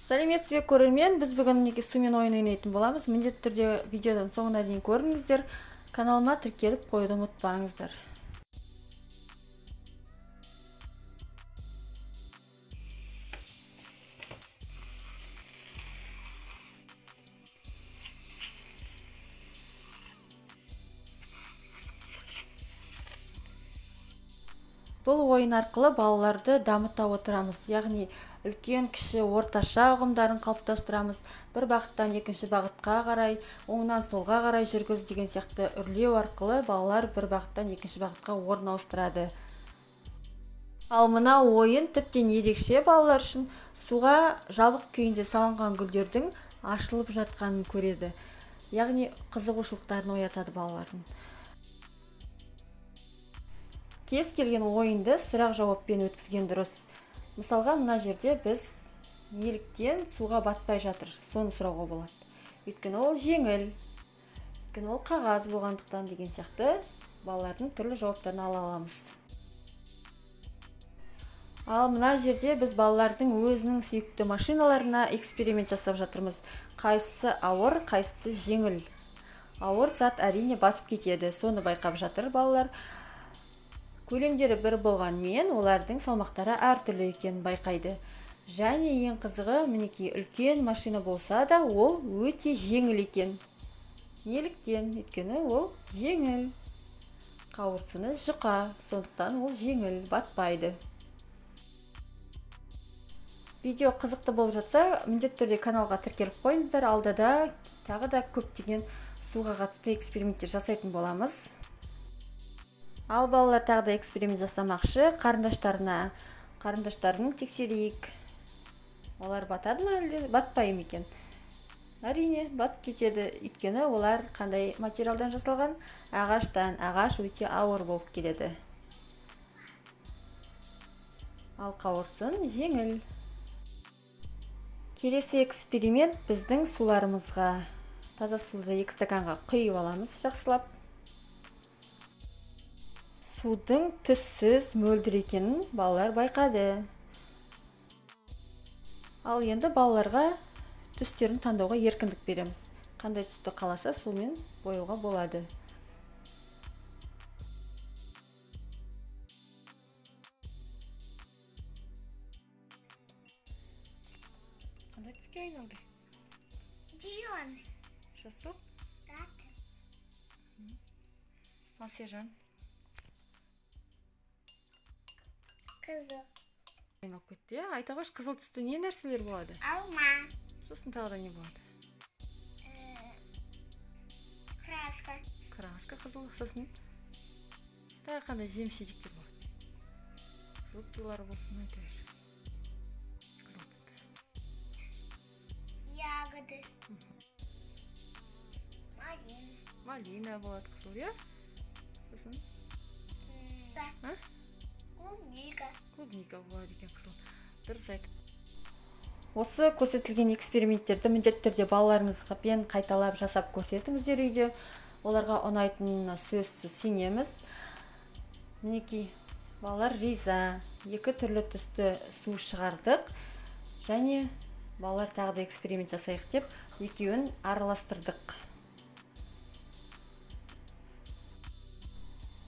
Сәлеметсіз бе көрермен, біз бүгін мінекей сумен ойын ойнайтын боламыз. Міндетті түрде видеодан соңына дейін көріңіздер. Каналыма тіркеліп қоюды ұмытпаңыздар. Бұл ойын арқылы балаларды дамыта отырамыз. Яғни үлкен, кіші, орташа ұғымдарын қалыптастырамыз. Бір бағыттан екінші бағытқа қарай, оңнан солға қарай жүргіз деген сияқты үрлеу арқылы балалар бір бағыттан екінші бағытқа орын ауыстырады. Ал мына ойын тіптен ерекше, балалар үшін суға жабық күйінде салынған гүлдердің ашылып жатқанын көреді. Яғни қызығушылықтарын оятады балалардың. Кез келген ойынды сұрақ жауаппен өткізген дұрыс. Мысалға, мына жерде біз неліктен суға батпай жатыр, соны сұрауға болады. Өйткені ол жеңіл, өйткені ол қағаз болғандықтан деген сияқты балалардың түрлі жауаптарын ала аламыз. Ал мына жерде біз балалардың өзінің сүйікті машиналарына эксперимент жасап жатырмыз. Қайсысы ауыр, қайсысы жеңіл. Ауыр зат әрине батып кетеді, соны байқап жатыр балалар. Көлемдері бір болғанмен, олардың салмақтары әртүрлі екенін байқайды. Және ең қызығы, мінекей үлкен машина болса да, ол өте жеңіл екен. Неліктен? Өйткені ол жеңіл. Қауырсыны жұқа, сондықтан ол жеңіл, батпайды. Видео қызықты болып жатса, міндетті түрде каналға тіркеліп қойыңыздар. Алдыда тағы да көптеген суға қатысты эксперименттер жасайтын боламыз. Ал балалар тағы да эксперимент жасамақшы, қарындаштарын тексерейік. Олар батады ма әлде, батпай ма екен? Әрине, батып кетеді. Өйткені олар қандай материалдан жасалған? Ағаштан. Ағаш өте ауыр болып келеді. Ал қауырсын жеңіл. Келесі эксперимент біздің суларымызға. Таза суды 2 стаканға құйып аламыз, жақсылап. Судың түссіз мөлдір екенін балалар байқады. Ал енді балаларға түстерін таңдауға еркіндік береміз. Қандай түсті қаласа, сумен бояуға болады. Қандай түске айналды? Дион. Жасыл? Так. Ал Сержан? Қызыл. Айналып кетті. Айта қойшы, қызыл түсті не нәрселер болады? Алма. Сосын тағы да не болады? Краска. Краска қызыл, сосын тағы қандай жемшеліктер болады? Фруктылар болсын, айта бер. Қызыл түсті. Ягоды. Малина. Малина болады қызыл, е? Сосын? Да. Клубника. Клубника болады екен қызыл. Дұрыс айт. Осы көрсетілген эксперименттерді міндетті түрде балаларыңызбен қайталап жасап көрсетіңіздер үйде. Оларға ұнайтынына сөзсіз сенеміз. Мінекей, балалар риза. 2 түрлі түсті су шығардық. Және балалар тағы да эксперимент жасайық деп, екеуін араластырдық.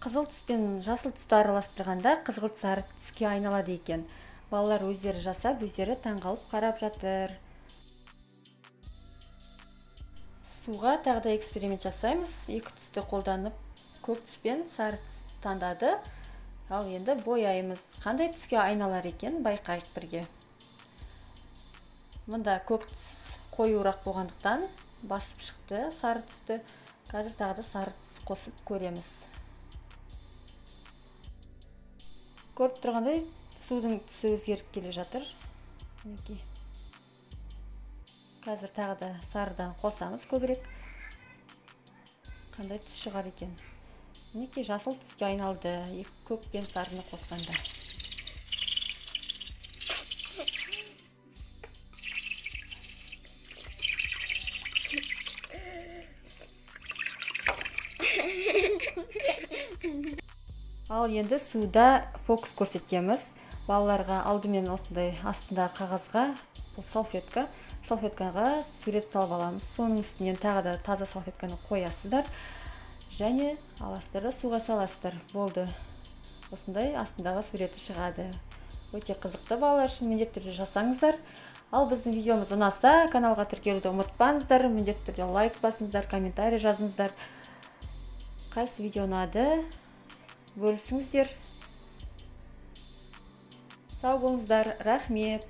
Қызыл түс пен жасыл түсті араластырғанда қызғылт сары түске айналады екен. Балалар өздері жасап, өздері таңғалып қарап жатыр. Суға тағы да эксперимент жасаймыз. 2 түсті қолданып, көк түс пен сары түс таңдады. Ал енді бояймыз. Қандай түске айналар екен, байқайық бірге. Мұнда көк түс қоюырақ болғандықтан басып шықты сары түсті. Қазір тағы да сары түс қосып көреміз. Көріп тұрғандай, судың түсі өзгеріп келе жатыр. Қазір тағы да сарыдан қосамыз көбірек. Қандай түс шығар екен? Мінекей жасыл түске айналды, көк пен сарыны қосқанда. Ал енді суда фокус көрсетеміз. Балаларға алдымен осындай астында қағазға бұл салфеткаға сурет салып аламыз. Соның үстінен тағы да таза салфетканы қоясыздар және аласыздар да суға саласыздар. Болды. Осындай астындағы суреті шығады. Өте қызықты, балалар үшін міндетті түрде жасаңыздар. Ал біздің видеомыз ұнаса, каналға тіркелуді ұмытпаңыздар. Міндетті түрде лайк басыңыздар, комментарий жазыңыздар. Қайсы видео ұнады? Бөлісіңіздер. Сау болыңыздар. Рахмет.